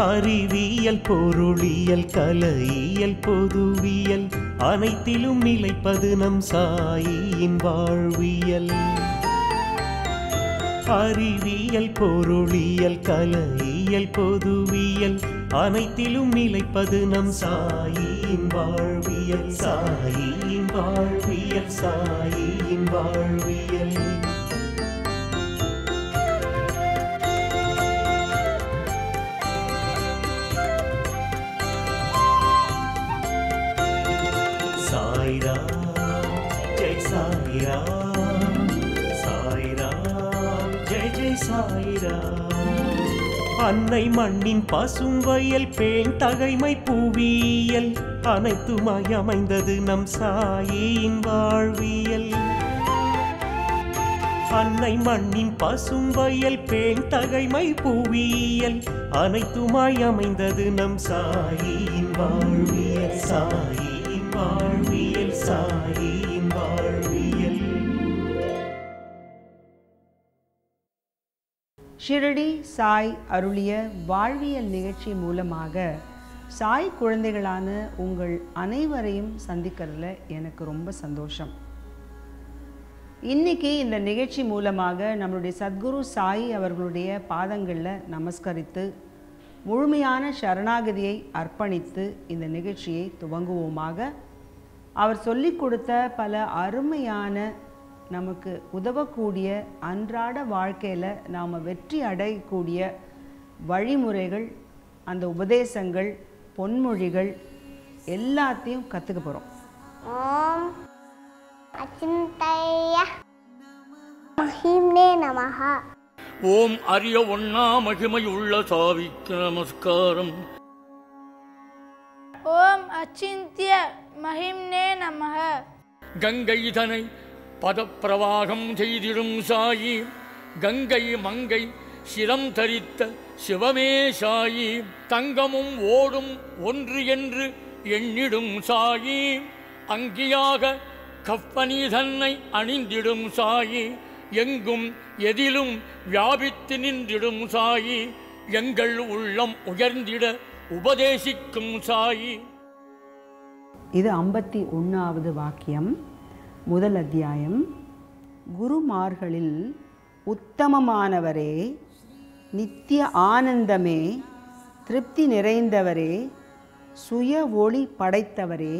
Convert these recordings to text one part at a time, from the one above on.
அறிவியல் பொருளியல் கலையியல் பொதுவியல் அனைத்திலும் நிலைப்பது நம் சாயின் வாழ்வியல். அறிவியல் பொருளியல் கலையியல் பொதுவியல் அனைத்திலும் நிலைப்பது நம் சாயின் வாழ்வியல். சாயின் வாழ்வியல், சாயின் வாழ்வியல். சாய்ராம் ஜெய் சாய்ராம், சாய்ராம் ஜெய் ஜெய் சாய்ராம். அன்னை மண்ணின் பசும் வயல் பேண் தகைமை புவியியல் அனைத்துமாய் அமைந்தது நம் சாயின் வாழ்வியல். அன்னை மண்ணின் பசும் வயல் பேண் தகைமை புவியியல் அனைத்துமாய் அமைந்தது நம் சாயின் வாழ்வியல். சாயின் வாழ்வியல், சாயின் வாழ்வியல். ஷிரடி சாய் அருளிய வாழ்வியல் நிகழ்ச்சி மூலமாக சாய் குழந்தைகளான உங்கள் அனைவரையும் சந்திக்கிறதுல எனக்கு ரொம்ப சந்தோஷம். இன்னைக்கு இந்த நிகழ்ச்சி மூலமாக நம்மளுடைய சத்குரு சாய் அவர்களுடைய பாதங்களில் நமஸ்கரித்து முழுமையான சரணாகதியை அர்ப்பணித்து இந்த நிகழ்ச்சியை துவங்குவோமாக. அவர் சொல்லிக் கொடுத்த பல அருமையான நமக்கு உதவக்கூடிய அன்றாட வாழ்க்கையில் நாம் வெற்றி அடையக்கூடிய வழிமுறைகள், அந்த உபதேசங்கள், பொன்மொழிகள் எல்லாத்தையும் கற்றுக்க போகிறோம். ஓம் அச்சிந்தைய மஹிம்னே நமஹ. ஓம் அரிய ஒன்னா மகிமையுள்ள சாவிக்கு நமஸ்காரம். ஓம் அச்சிந்திய மஹிம்னே நமஹ. கங்கை தனை பதப்பிரவாகம் செய்திடும் சாயி, கங்கை மங்கை சிரம் தரித்த சிவமே சாயி, தங்கமும் ஓடும் ஒன்று என்று எண்ணிடும் சாயி, அங்கியாக கப்பனி தன்னை அணிந்திடும் சாயி, எங்கும் எதிலும் வியாபித்து நின்றிடும் சாயி, எங்கள் உள்ளம் உயர்ந்திட உபதேசிக்கும் சாயி. இது 51வது வாக்கியம், முதல் அத்தியாயம். குருமார்களில் உத்தமமானவரே, நித்திய ஆனந்தமே, திருப்தி நிறைந்தவரே, சுய ஒளி படைத்தவரே,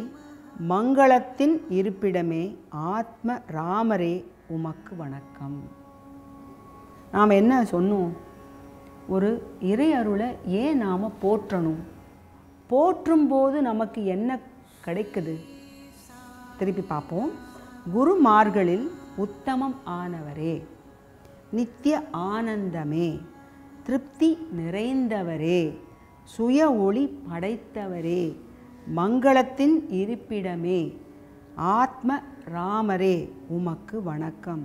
மங்களத்தின் இருப்பிடமே, ஆத்ம ராமரே, உமக்கு வணக்கம். நாம் என்ன சொன்னோம்? ஒரு இறை அருளை ஏன் நாம் போற்றணும்? போற்றும்போது நமக்கு என்ன கிடைக்குது? திருப்பி பார்ப்போம். குருமார்களில் உத்தமம் ஆனவரே, நித்திய ஆனந்தமே, திருப்தி நிறைந்தவரே, சுய ஒளி படைத்தவரே, மங்களத்தின் இருப்பிடமே, ஆத்ம ராமரே, உமக்கு வணக்கம்.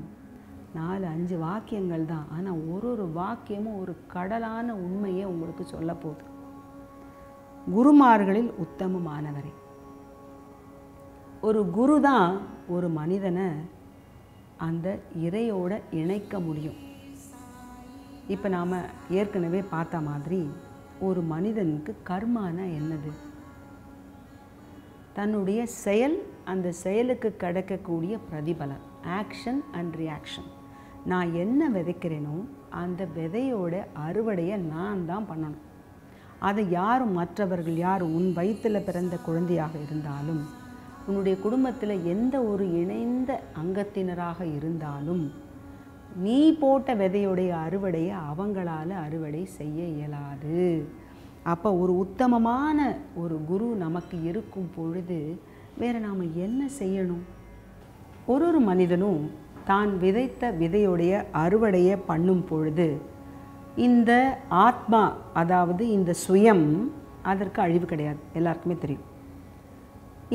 4-5 வாக்கியங்கள் தான், ஆனால் ஒரு வாக்கியமும் ஒரு கடலான உண்மையை உங்களுக்கு சொல்ல போகுது. குருமார்களில் உத்தமமானவரே. ஒரு குரு தான் ஒரு மனிதனை அந்த இறையோட இணைக்க முடியும். இப்போ நாம் ஏற்கனவே பார்த்த மாதிரி ஒரு மனிதனுக்கு கர்மானா என்னது? தன்னுடைய செயல், அந்த செயலுக்கு கிடைக்கக்கூடிய பிரதிபலன், ஆக்ஷன் அண்ட் ரியாக்ஷன். நான் என்ன விதைக்கிறேனோ அந்த விதையோட அறுவடையை நான் தான் பண்ணணும். அதை யாரும் மற்றவர்கள், யார் உன் வயிற்றில் பிறந்த குழந்தையாக இருந்தாலும், உன்னுடைய குடும்பத்தில் எந்த ஒரு இணைந்த அங்கத்தினராக இருந்தாலும், நீ போட்ட விதையுடைய அறுவடையை அவங்களால் அறுவடை செய்ய இயலாது. அப்போ ஒரு உத்தமமான ஒரு குரு நமக்கு இருக்கும் பொழுது வேறு நாம் என்ன செய்யணும்? ஒரு மனிதனும் தான் விதைத்த விதையுடைய அறுவடையை பண்ணும் பொழுது இந்த ஆத்மா, அதாவது இந்த சுயம், அதற்கு அழிவு கிடையாது. எல்லாருக்குமே தெரியும்.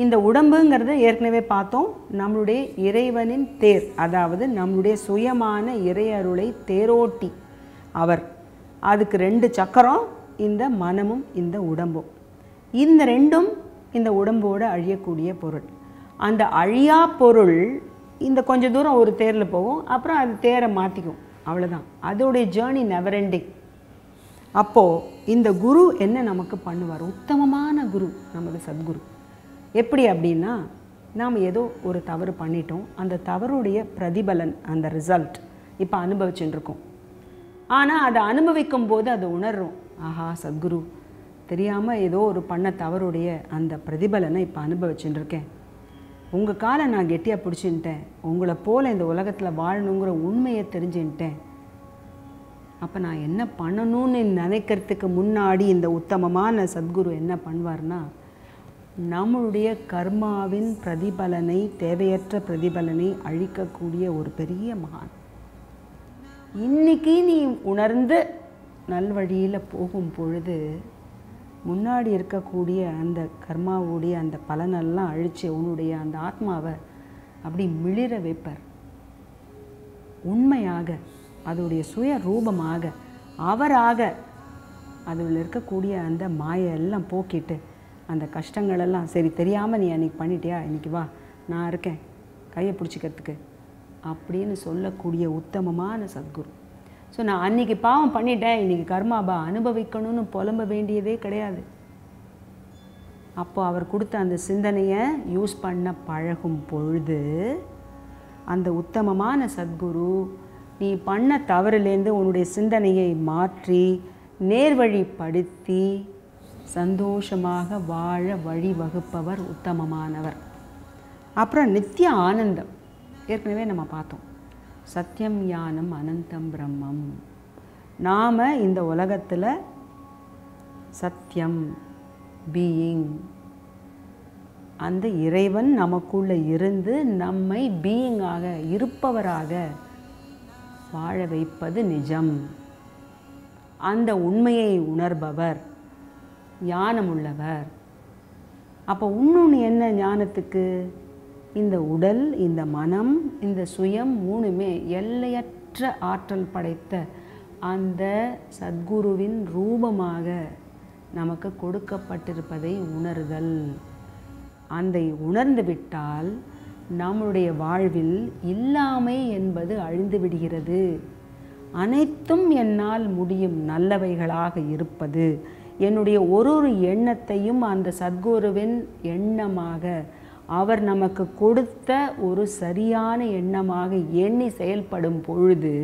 இந்த உடம்புங்கிறத ஏற்கனவே பார்த்தோம், நம்மளுடைய இறைவனின் தேர், அதாவது நம்மளுடைய சுயமான இறையருளை தேரோட்டி அவர். அதுக்கு 2 சக்கரம், இந்த மனமும் இந்த உடம்பும். இந்த ரெண்டும் இந்த உடம்போடு அழியக்கூடிய பொருள். அந்த அழியா பொருள் இந்த கொஞ்சம் தூரம் ஒரு தேரில் போகும், அப்புறம் அது தேரை மாற்றிக்கும், அவ்வளோதான். அதோடைய ஜேர்னி நெவர் எண்டிங். அப்போது இந்த குரு என்ன நமக்கு பண்ணுவார்? உத்தமமான குரு நமது சத்குரு. எப்படி அப்படின்னா, நாம் ஏதோ ஒரு தவறு பண்ணிட்டோம், அந்த தவறுடைய பிரதிபலன், அந்த ரிசல்ட் இப்போ அனுபவிச்சுட்டு இருக்கோம். ஆனால் அதை அனுபவிக்கும் போது அதை உணர்றோம், ஆஹா சத்குரு தெரியாமல் ஏதோ ஒரு பண்ண தவறுடைய அந்த பிரதிபலனை இப்போ அனுபவிச்சுட்டு இருக்கேன். உங்கள் காலை நான் கெட்டியாக பிடிச்சின்ட்டேன், உங்களை போல் இந்த உலகத்தில் வாழணுங்கிற உண்மையை தெரிஞ்சுன்ட்டேன். அப்போ நான் என்ன பண்ணணும்னு நினைக்கிறதுக்கு முன்னாடி இந்த உத்தமமான சத்குரு என்ன பண்ணுவார்னா, நம்மளுடைய கர்மாவின் பிரதிபலனை, தேவையற்ற பிரதிபலனை அழிக்கக்கூடிய ஒரு பெரிய மகான். இன்னைக்கு நீ உணர்ந்து நல்வழியில் போகும் பொழுது முன்னாடி இருக்கக்கூடிய அந்த கர்மாவுடைய அந்த பலனெல்லாம் அழித்து உன்னுடைய அந்த ஆத்மாவை அப்படி மிளிர வைப்பார். உண்மையாக அதோடைய சுய ரூபமாக அவராக அதில் இருக்கக்கூடிய அந்த மாயெல்லாம் போக்கிட்டு அந்த கஷ்டங்களெல்லாம், சரி தெரியாமல் நீ அன்றைக்கி பண்ணிட்டியா, இன்றைக்கி வா நான் இருக்கேன் கையை பிடிச்சிக்கிறதுக்கு அப்படின்னு சொல்லக்கூடிய உத்தமமான சத்குரு. ஸோ நான் அன்றைக்கி பாவம் பண்ணிட்டேன், இன்றைக்கி கர்மாபா அனுபவிக்கணும்னு புலம்ப வேண்டியதே கிடையாது. அப்போ அவர் கொடுத்த அந்த சிந்தனையை யூஸ் பண்ண பழகும் பொழுது அந்த உத்தமமான சத்குரு நீ பண்ண தவறுலேருந்து உன்னுடைய சிந்தனையை மாற்றி நேர்வழிப்படுத்தி சந்தோஷமாக வாழ வழிவகுப்பவர் உத்தமமானவர். அப்புறம் நித்திய ஆனந்தம் ஏற்கனவே நம்ம பார்த்தோம். சத்தியம் ஞானம் அனந்தம் பிரம்மம். நாம் இந்த உலகத்தில் சத்தியம் பீயிங், அந்த இறைவன் நமக்குள்ளே இருந்து நம்மை பீயிங்காக இருப்பவராக வாழ வைப்பது நிஜம். அந்த உண்மையை உணர்பவர் ஞானமுள்ளவர். அப்போ இன்னொன்று என்ன ஞானத்துக்கு? இந்த உடல், இந்த மனம், இந்த சுயம் மூணுமே எல்லையற்ற ஆற்றல் படைத்த அந்த சத்குருவின் ரூபமாக நமக்கு கொடுக்கப்பட்டிருப்பதை உணர்தல். அந்த உணர்ந்து விட்டால் நம்முடைய வாழ்வில் இல்லாமை என்பது அழிந்து விடுகிறது. அனைத்தும் என்னால் முடியும் நல்லவைகளாக இருப்பது, என்னுடைய ஒரு எண்ணத்தையும் அந்த சத்குருவின் எண்ணமாக, அவர் நமக்கு கொடுத்த ஒரு சரியான எண்ணமாக எண்ணி செயல்படும் பொழுது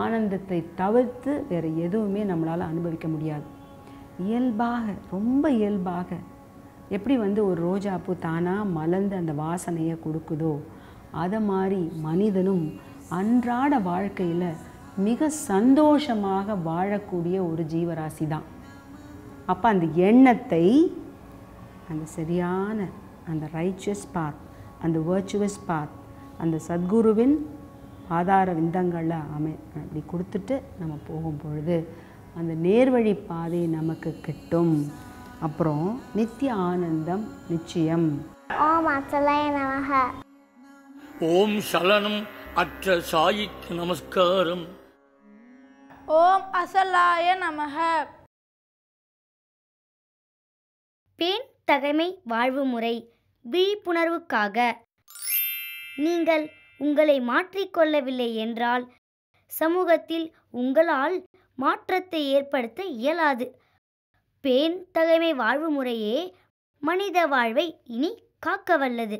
ஆனந்தத்தை தவிர்த்து வேறு எதுவுமே நம்மளால் அனுபவிக்க முடியாது. இயல்பாக, ரொம்ப இயல்பாக எப்படி ஒரு ரோஜாப்பூ தானாக மலர்ந்து அந்த வாசனையை கொடுக்குதோ அதை மாதிரி மனிதனும் அன்றாட வாழ்க்கையில் மிக சந்தோஷமாக வாழக்கூடிய ஒரு ஜீவராசி தான். அப்போ அந்த எண்ணத்தை, அந்த சரியான அந்த ரைச்சியஸ் பாத், அந்த வர்ச்சுவஸ் பாத், அந்த சத்குருவின் ஆதார விந்தங்களில் அப்படி கொடுத்துட்டு நம்ம போகும் பொழுது அந்த நேர்வழி பாதை நமக்கு கிட்டும். அப்புறம் நித்திய ஆனந்தம் நிச்சயம். ஓம் அச்சலாய நமஹ. ஓம் சலனம் அற்ற சாயிக்கு நமஸ்காரம். ஓம் அசலாய நமஹ. பேன் தகைமை வாழ்வு முறை விழிப்புணர்வுக்காக. நீங்கள் உங்களை மாற்றிக்கொள்ளவில்லை என்றால் சமூகத்தில் உங்களால் மாற்றத்தை ஏற்படுத்த இயலாது. பேன் தகைமை வாழ்வு முறையே மனித வாழ்வை இனி காக்க வல்லது.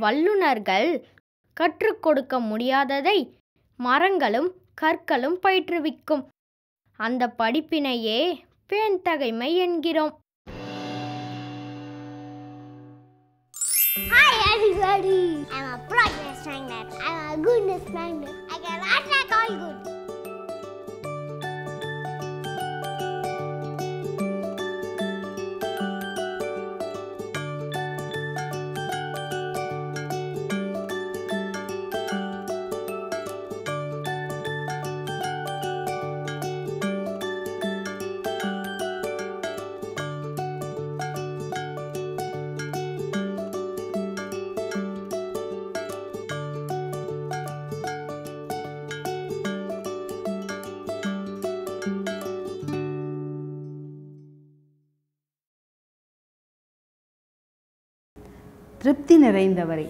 வல்லுநர்கள் கற்றுக் கொடுக்க முடியாததை மரங்களும் கற்களும் பயிற்றுவிக்கும். அந்த படிப்பினையே பேன் தகைமை என்கிறோம். Hi everybody, I'm a progress magnet. I'm a goodness magnet. I can attract all good. திருப்தி நிறைந்தவரை,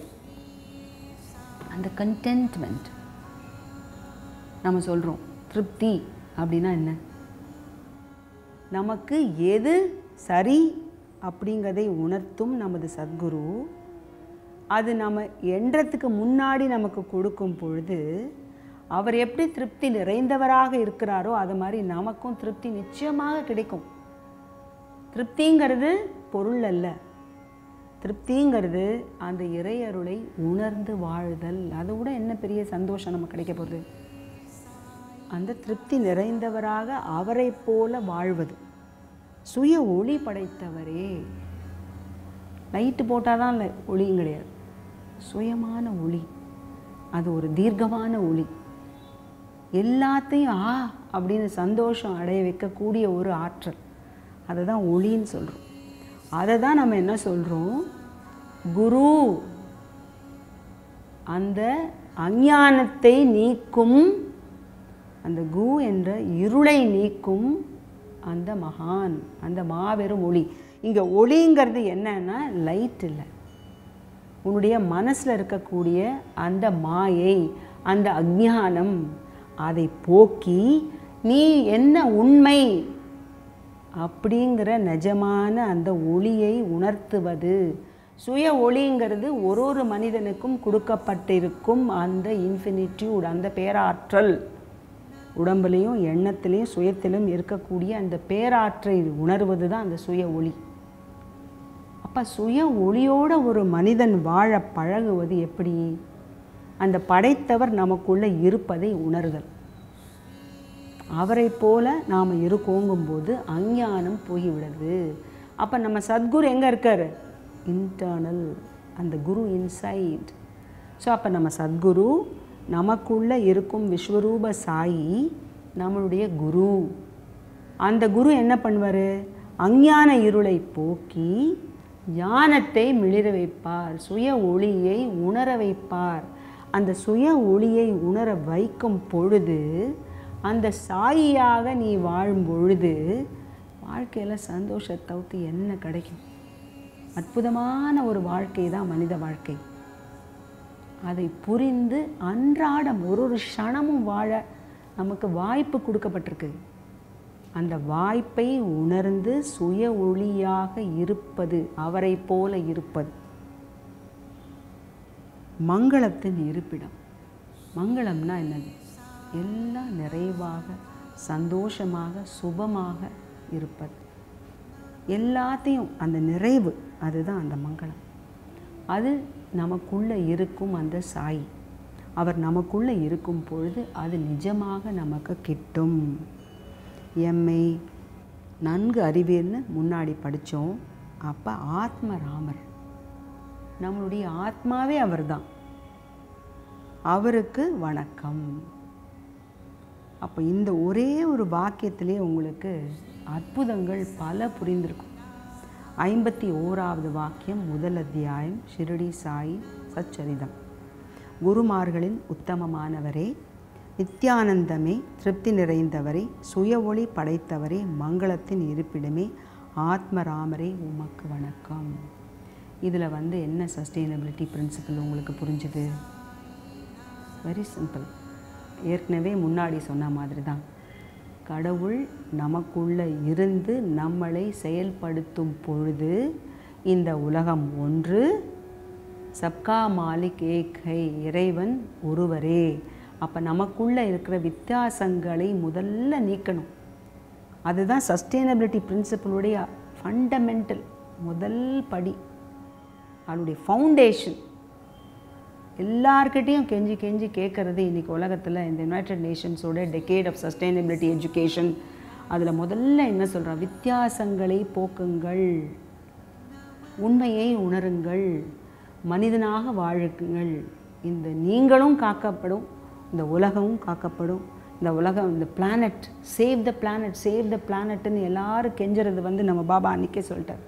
அந்த கண்டென்ட்மெண்ட். நம்ம சொல்கிறோம் திருப்தி அப்படின்னா என்ன? நமக்கு எது சரி அப்படிங்கிறதை உணர்த்தும் நமது சத்குரு அது நம்ம எண்ணத்துக்கு முன்னாடி நமக்கு கொடுக்கும் பொழுது அவர் எப்படி திருப்தி நிறைந்தவராக இருக்கிறாரோ அது மாதிரி நமக்கும் திருப்தி நிச்சயமாக கிடைக்கும். திருப்திங்கிறது பொருள் அல்ல, திருப்திங்கிறது அந்த இறையருளை உணர்ந்து வாழ்தல். அதை விட என்ன பெரிய சந்தோஷம் நமக்கு கிடைக்க போகுது? அந்த திருப்தி நிறைந்தவராக அவரை போல வாழ்வது. சுய ஒளி படைத்தவரே. லைட்டு போட்டால் தான் ஒளியும் கிடையாது, சுயமான ஒளி. அது ஒரு தீர்க்கமான ஒளி, எல்லாத்தையும் அப்படின்னு சந்தோஷம் அடைய வைக்கக்கூடிய ஒரு ஆற்றல். அதை தான் ஒளின்னு சொல்கிறோம். அதை தான் நம்ம என்ன சொல்கிறோம்? குரு. அந்த அஞ்ஞானத்தை நீக்கும், அந்த கு என்ற இருளை நீக்கும் அந்த மகான், அந்த மாபெரும் ஒளி. இங்கே ஒளிங்கிறது என்னன்னா லைட் இல்லை, உன்னுடைய மனசில் இருக்கக்கூடிய அந்த மாயை, அந்த அஞ்ஞானம், அதை போக்கி நீ என்ன உண்மை அப்படிங்கிற நிஜமான அந்த ஒளியை உணர்த்துவது. சுய ஒளிங்கிறது ஒரு மனிதனுக்கும் கொடுக்கப்பட்டிருக்கும் அந்த இன்ஃபினிட்யூட், அந்த பேராற்றல். உடம்புலையும் எண்ணத்திலையும் சுயத்திலும் இருக்கக்கூடிய அந்த பேராற்றை உணர்வது தான் அந்த சுய ஒளி. அப்போ சுய ஒளியோட ஒரு மனிதன் வாழ பழகுவது எப்படி? அந்த படைத்தவர் நமக்குள்ளே இருப்பதை உணர்தல். அவரை போல நாம் இருக்கோங்கும்போது அஞ்ஞானம் போய்விடுது. அப்போ நம்ம சத்குரு எங்கே இருக்கார்? இன்டர்னல், அந்த குரு இன்சைட். ஸோ அப்போ நம்ம சத்குரு நமக்குள்ளே இருக்கும் விஸ்வரூப சாயி நம்மளுடைய குரு. அந்த குரு என்ன பண்ணுவார்? அஞ்ஞான இருளை போக்கி ஞானத்தை மிளிர வைப்பார், சுய ஒளியை உணர வைப்பார். அந்த சுய ஒளியை உணர வைக்கும் பொழுது, அந்த சாயியாக நீ வாழும் பொழுது வாழ்க்கையில் சந்தோஷத்தை தவிர்த்து என்ன கிடைக்கும்? அற்புதமான ஒரு வாழ்க்கை தான் மனித வாழ்க்கை. அதை புரிந்து அன்றாடம் ஒரு க்ஷணமும் வாழ நமக்கு வாய்ப்பு கொடுக்கப்பட்டிருக்கு. அந்த வாய்ப்பை உணர்ந்து சுய ஒளியாக இருப்பது, அவரை போல இருப்பது மங்களத்தின் இருப்பிடம். மங்களம்னா என்னது? எல்லாம் நிறைவாக, சந்தோஷமாக, சுபமாக இருப்பது. எல்லாத்தையும் அந்த நிறைவு, அதுதான் அந்த மங்களம். அது நமக்குள்ளே இருக்கும் அந்த சாய். அவர் நமக்குள்ளே இருக்கும் பொழுது அது நிஜமாக நமக்கு கிட்டும். எம்மை நன்கு அறிவீர்னு முன்னாடி படித்தோம். அப்போ ஆத்ம ராமர், நம்மளுடைய ஆத்மாவே அவர் தான். அவருக்கு வணக்கம். அப்போ இந்த ஒரே ஒரு வாக்கியத்திலே உங்களுக்கு அற்புதங்கள் பல புரிந்திருக்கும். 51வது வாக்கியம், முதல் அத்தியாயம், ஷிரடி சாயி சச்சரிதம். குருமார்களின் உத்தமமானவரே, நித்யானந்தமே, திருப்தி நிறைந்தவரே, சுய ஒளி படைத்தவரே, மங்களத்தின் இருப்பிடமே, ஆத்மராமரே, உமக்கு வணக்கம். இதில் என்ன சஸ்டெயினபிலிட்டி பிரின்சிபல் உங்களுக்கு புரிஞ்சுது? Very simple. ஏற்கனவே முன்னாடி சொன்ன மாதிரி தான். கடவுள் நமக்குள்ளே இருந்து நம்மளை செயல்படுத்தும் பொழுது இந்த உலகம் ஒன்று, சப்கா மாலிக் ஏக் ஹை, இறைவன் ஒருவரே. அப்போ நமக்குள்ளே இருக்கிற வித்தியாசங்களை முதல்ல நீக்கணும். அதுதான் சஸ்டெயினபிலிட்டி பிரின்சிபலுடைய ஃபண்டமெண்டல் முதல் படி, அதனுடைய ஃபவுண்டேஷன். எல்லார்கிட்டையும் கெஞ்சி கெஞ்சி கேட்குறது இன்றைக்கி உலகத்தில் இந்த யுனைடெட் நேஷன்ஸோட டெக்கேட் ஆஃப் சஸ்டெயினபிலிட்டி எஜுகேஷன். அதில் முதல்ல என்ன சொல்கிறா? வித்தியாசங்களை போக்குங்கள், உண்மையை உணருங்கள், மனிதனாக வாழுங்கள். இந்த நீங்களும் காக்கப்படும், இந்த உலகமும் காக்கப்படும். இந்த உலகம், இந்த planet, save the planet, save the பிளானட்னு எல்லாரும் கெஞ்சுறது நம்ம பாபா அன்றைக்கே சொல்லிட்டார்.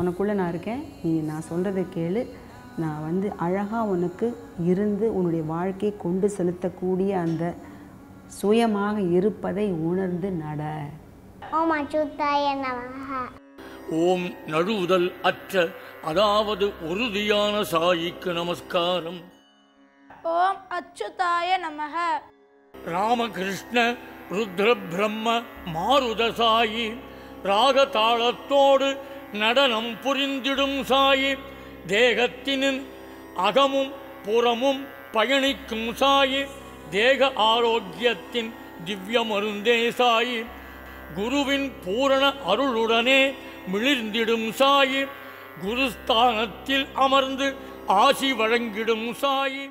உனக்குள்ளே நான் இருக்கேன், நீ நான் சொல்கிறத கேளு, நான் அழகாக உனக்கு இருந்து உன்னுடைய வாழ்க்கையை கொண்டு செலுத்தக்கூடிய அந்த சுயமாக இருப்பதை உணர்ந்து நட. ஓம் அச்சுதாய நமஹ. ஓம் நழுவுதல் அற்ற, அதாவது உறுதியான சாயிக்கு நமஸ்காரம். ஓம் அச்சுதாய நமக. ராமகிருஷ்ண ருத்ர பிரம்ம மாருதசாயி ராகதாளத்தோடு நடனம் புரிந்திடும் சாயி தேகத்தின் அகமும் புறமும் பயணிக்கும் சாயி தேக ஆரோக்கியத்தின் திவ்ய மருந்தே சாயி குருவின் பூரண அருளுடனே மிளிர்ந்திடும் சாயி குருஸ்தானத்தில் அமர்ந்து ஆசி வழங்கிடும் சாயி.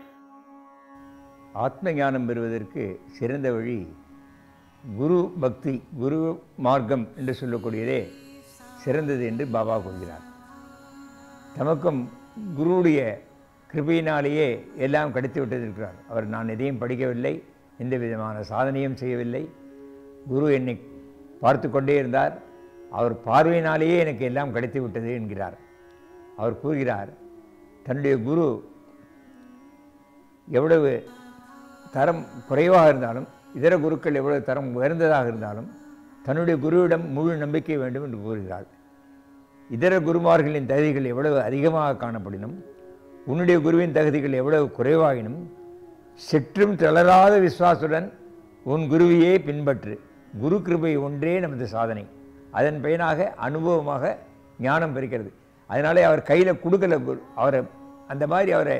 ஆத்ம ஞானம் பெறுவதற்கு சிறந்த வழி குரு பக்தி, குரு மார்க்கம் என்று சொல்லக்கூடியதே சிறந்தது என்று பாபா கூறுகிறார். தமக்கும் குருவுடைய கிருபையினாலேயே எல்லாம் கிடைத்து விட்டிருக்கிறார். அவர் நான் எதையும் படிக்கவில்லை, எந்த விதமான சாதனையும் செய்யவில்லை, குரு என்னை பார்த்து கொண்டே இருந்தார், அவர் பார்வையினாலேயே எனக்கு எல்லாம் கிடைத்து விட்டது என்கிறார். அவர் கூறுகிறார், தன்னுடைய குரு எவ்வளவு தரம் குறைவாக இருந்தாலும், இதர குருக்கள் எவ்வளவு தரம் உயர்ந்ததாக இருந்தாலும் தன்னுடைய குருவிடம் முழு நம்பிக்கை வேண்டும் என்று கூறுகிறார். இதர குருமார்களின் தகுதிகள் எவ்வளவு அதிகமாக காணப்படினும், உன்னுடைய குருவின் தகுதிகள் எவ்வளவு குறைவாகினும் சற்றும் தளராத விசுவாசுடன் உன் குருவையே பின்பற்று. குரு கிருபை ஒன்றே நமது சாதனை. அதன் பயனாக அனுபவமாக ஞானம் பெறுகிறது. அதனாலே அவர் கையில் கொடுக்கல குரு, அவரை அந்த மாதிரி அவரை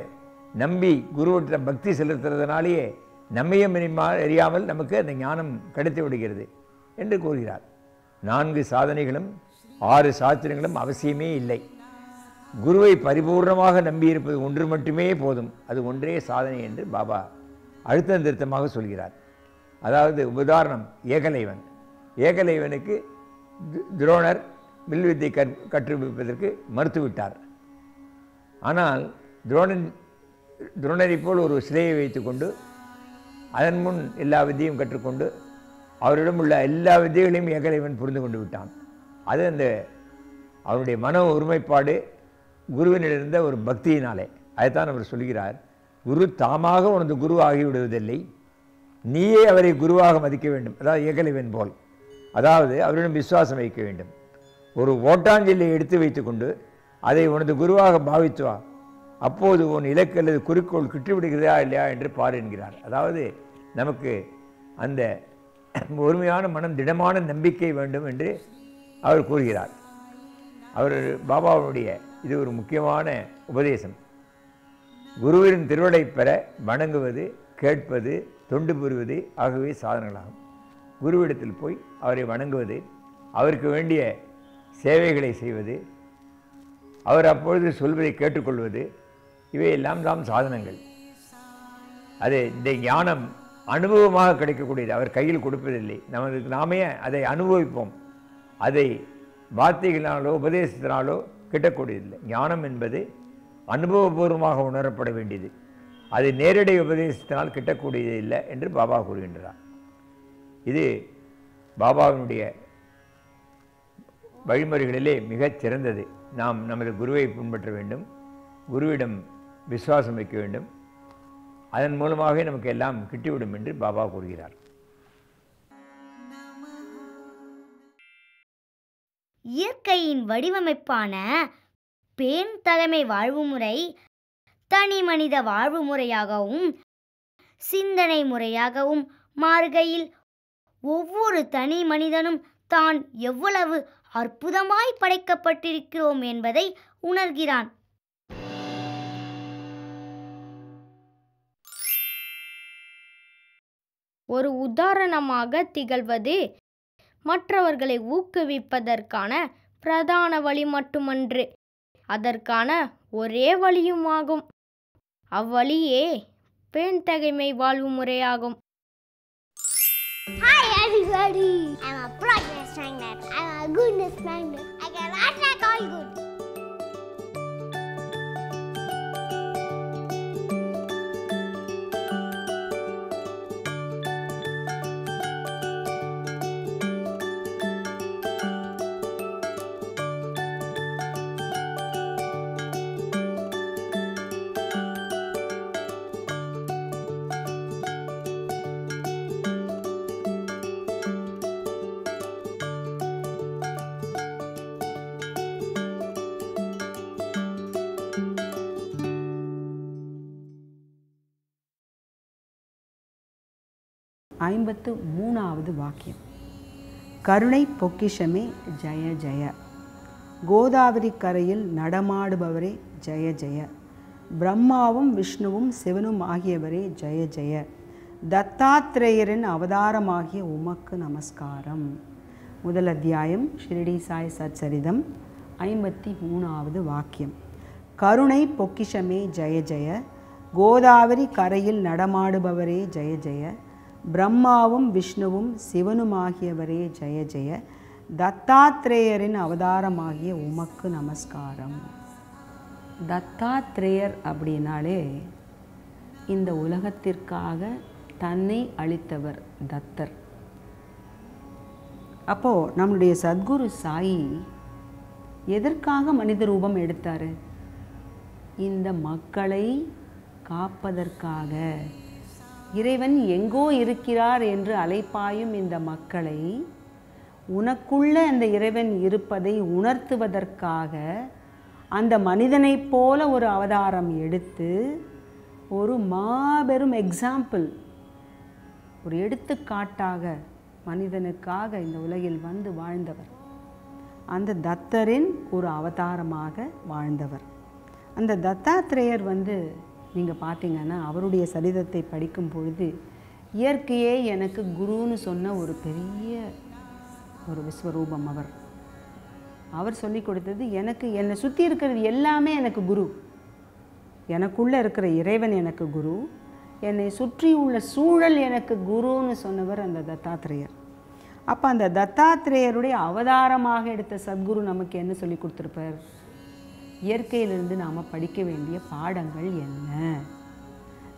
நம்பி குருவிட்ட பக்தி செலுத்துறதுனாலேயே நம்மையும் அறியாமல் நமக்கு அந்த ஞானம் கிடைத்து விடுகிறது என்று கூறுகிறார். 4 சாதனைகளும் 6 சாஸ்திரங்களும் அவசியமே இல்லை. குருவை பரிபூர்ணமாக நம்பியிருப்பது ஒன்று மட்டுமே போதும், அது ஒன்றே சாதனை என்று பாபா அழுத்தம் திருத்தமாக சொல்கிறார். அதாவது உதாரணம், ஏகலைவன். ஏகலைவனுக்கு துரோணர் வில்வித்தை கற்றுவிப்பதற்கு மறுத்துவிட்டார். ஆனால் துரோணரை போல் ஒரு சிலையை வைத்துக்கொண்டு அதன் முன் எல்லா வித்தையும் கற்றுக்கொண்டு அவரிடம் உள்ள எல்லா வித்தைகளையும் ஏகலைவன் புரிந்து கொண்டு விட்டான். அது அந்த அவருடைய மன ஒருமைப்பாடு குருவினிலிருந்த ஒரு பக்தியினாலே. அதைத்தான் அவர் சொல்கிறார், குரு தாமாக உனது குரு ஆகிவிடுவதில்லை, நீயே அவரை குருவாக மதிக்க வேண்டும். அதாவது ஏகலைவன் போல், அதாவது அவரிடம் விசுவாசம் வைக்க வேண்டும். ஒரு ஓட்டாஞ்செல்லை எடுத்து வைத்துக்கொண்டு அதை உனது குருவாக பாவித்து வா, அப்போது உன் இலக்கு அல்லது குறிக்கோள் கிட்டுவிடுகிறதா இல்லையா என்று பார் என்கிறார். அதாவது நமக்கு அந்த ஒருமையான மனம், திடமான நம்பிக்கை வேண்டும் என்று அவர் கூறுகிறார். அவர் பாபாவுடைய இது ஒரு முக்கியமான உபதேசம். குருவின் திருவடை பெற வணங்குவது, கேட்பது, தொண்டு புரிவது ஆகவே சாதனைகளாகும். குருவிடத்தில் போய் அவரை வணங்குவது, அவருக்கு வேண்டிய சேவைகளை செய்வது, அவர் அப்பொழுது சொல்வதை கேட்டுக்கொள்வது, இவையெல்லாம் தான் சாதனங்கள். அது இந்த ஞானம் அனுபவமாக கிடைக்கக்கூடியது, அவர் கையில் கொடுப்பதில்லை. நாமே அதை அனுபவிப்போம். அதை வார்த்தைகளினாலோ உபதேசத்தினாலோ கிட்டக்கூடியதில்லை. ஞானம் என்பது அனுபவபூர்வமாக உணரப்பட வேண்டியது. அது நேரடி உபதேசத்தினால் கிட்டக்கூடியது இல்லை என்று பாபா கூறுகின்றார். இது பாபாவினுடைய வழிமுறைகளிலே மிகச் சிறந்தது. நாம் நமது குருவை பின்பற்ற வேண்டும், குருவிடம் விசுவாசம் வைக்க வேண்டும். அதன் மூலமாகவே நமக்கு எல்லாம் கிட்டிவிடும் என்று பாபா கூறுகிறார். இயற்கையின் வடிவமைப்பான பெண் தலைமை வாழ்வு முறை தனி மனித வாழ்வு முறையாகவும் சிந்தனை முறையாகவும் மாறுகையில் ஒவ்வொரு தனி மனிதனும் தான் எவ்வளவு அற்புதமாய் படைக்கப்பட்டிருக்கிறோம் என்பதை உணர்கிறான். ஒரு உதாரணமாக திகழ்வது மற்றவர்களை ஊக்குவிப்பதற்கான பிரதான வழி மட்டுமன்று, அதற்கான ஒரே வழியுமாகும். அவ்வழியே பெண் தகைமை வாழ்வு முறையாகும். Hi everybody! I'm a progress magnet. I'm a goodness magnet. I can attract all good. 53வது வாக்கியம். கருணை பொக்கிஷமே ஜெய ஜெய. கோதாவரி கரையில் நடமாடுபவரே ஜெய ஜெய. பிரம்மாவும் விஷ்ணுவும் சிவனும் ஆகியவரே ஜெய ஜெய. தத்தாத்ரேயரின் அவதாரமாகிய உமக்கு நமஸ்காரம். முதல் அத்தியாயம் ஷிரடி சாய் சச்சரிதம் 53வது வாக்கியம். கருணை பொக்கிஷமே ஜெய ஜெய. கோதாவரி கரையில் நடமாடுபவரே ஜெய ஜெய. பிரம்மாவும் விஷ்ணுவும் சிவனுமாகியவரே ஜெய ஜெய. தத்தாத்ரேயரின் அவதாரமாகிய உமக்கு நமஸ்காரம். தத்தாத்ரேயர் அப்படின்னாலே இந்த உலகத்திற்காக தன்னை அளித்தவர் தத்தர். அப்போது நம்முடைய சத்குரு சாயி எதற்காக மனித ரூபம் எடுத்தார்? இந்த மக்களை காப்பதற்காக. இறைவன் எங்கோ இருக்கிறார் என்று அலைப்பாயும் இந்த மக்களை உனக்குள்ள அந்த இறைவன் இருப்பதை உணர்த்துவதற்காக அந்த மனிதனைப் போல ஒரு அவதாரம் எடுத்து ஒரு மாபெரும் எக்ஸாம்பிள், ஒரு எடுத்துக்காட்டாக மனிதனுக்காக இந்த உலகில் வந்து வாழ்ந்தவர். அந்த தத்தரின் ஒரு அவதாரமாக வாழ்ந்தவர். அந்த தத்தாத்ரேயர் நீங்கள் பார்த்தீங்கன்னா அவருடைய சரிதத்தை படிக்கும் பொழுது இயற்கையே எனக்கு குருன்னு சொன்ன ஒரு பெரிய ஒரு விஸ்வரூபம் அவர். அவர் சொல்லி கொடுத்தது, எனக்கு என்னை சுற்றி இருக்கிறது எல்லாமே எனக்கு குரு. எனக்குள்ளே இருக்கிற இறைவன் எனக்கு குரு, என்னை சுற்றி உள்ள சூழல் எனக்கு குருன்னு சொன்னவர் அந்த தத்தாத்ரேயர். அப்போ அந்த தத்தாத்ரேயருடைய அவதாரமாக எடுத்த சத்குரு நமக்கு என்ன சொல்லி கொடுத்துருப்பார்? இயற்கையிலிருந்து நாம் படிக்க வேண்டிய பாடங்கள் என்ன?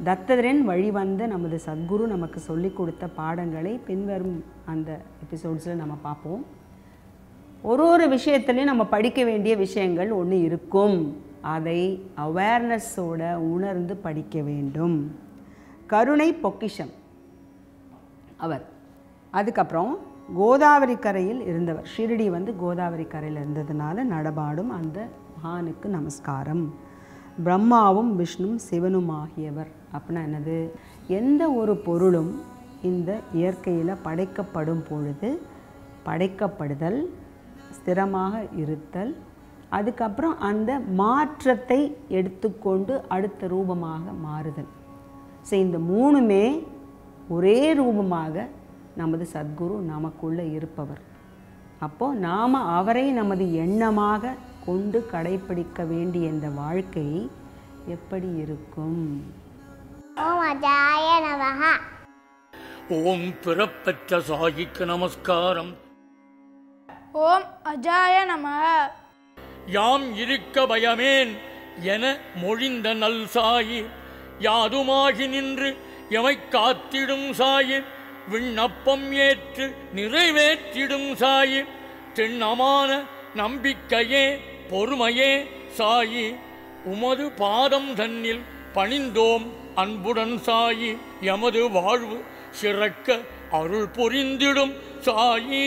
தத்தரின் வழிவந்த நமது சத்குரு நமக்கு சொல்லி கொடுத்த பாடங்களை பின்வரும் அந்த எபிசோட்ஸில் நம்ம பார்ப்போம். ஒரு விஷயத்துலையும் நம்ம படிக்க வேண்டிய விஷயங்கள் ஒன்று இருக்கும். அதை அவேர்னஸோட உணர்ந்து படிக்க வேண்டும். கருணை பொக்கிஷம் அவர். அதுக்கப்புறம் கோதாவரி கரையில் இருந்தவர். ஷிரடி கோதாவரி கரையில் இருந்ததுனால நடமாடும் அந்த மகானுக்கு நமஸ்காரம். பிரம்மாவும் விஷ்ணுவும் சிவனும் ஆகியவர் அப்படின்னா என்னது? எந்த ஒரு பொருளும் இந்த இயற்கையில் படைக்கப்படும் பொழுது படைக்கப்படுதல், ஸ்திரமாக இருத்தல், அதுக்கப்புறம் அந்த மாற்றத்தை எடுத்துக்கொண்டு அடுத்த ரூபமாக மாறுதல். ஸோ இந்த மூணுமே ஒரே ரூபமாக நமது சத்குரு நமக்குள்ளே இருப்பவர். அப்போது நாம் அவரை நமது எண்ணமாக கொண்டு கடைப்பிடிக்க வேண்டிய இந்த வாழ்க்கை எப்படி இருக்கும்? ஓம் அஜாய நமஹ. ஓம் பிறப்பற்ற சாயிக்கு நமஸ்காரம். ஓம் அஜாய நமஹ. யாம் இருக்க பயமேன் என மொழிந்த நல் சாயி, யாதுமாகி நின்று எமை காத்திடும் சாயி, விண்ணப்பம் ஏற்று நிறைவேற்றிடும் சாயி, திண்ணமான நம்பிக்கையே பொறுமையே சாயி, உமது பாதம் தன்னில் பணிந்தோம் அன்புடன் சாயி, எமது வாழ்வு சிறக்க அருள் புரிந்திடும் சாயி.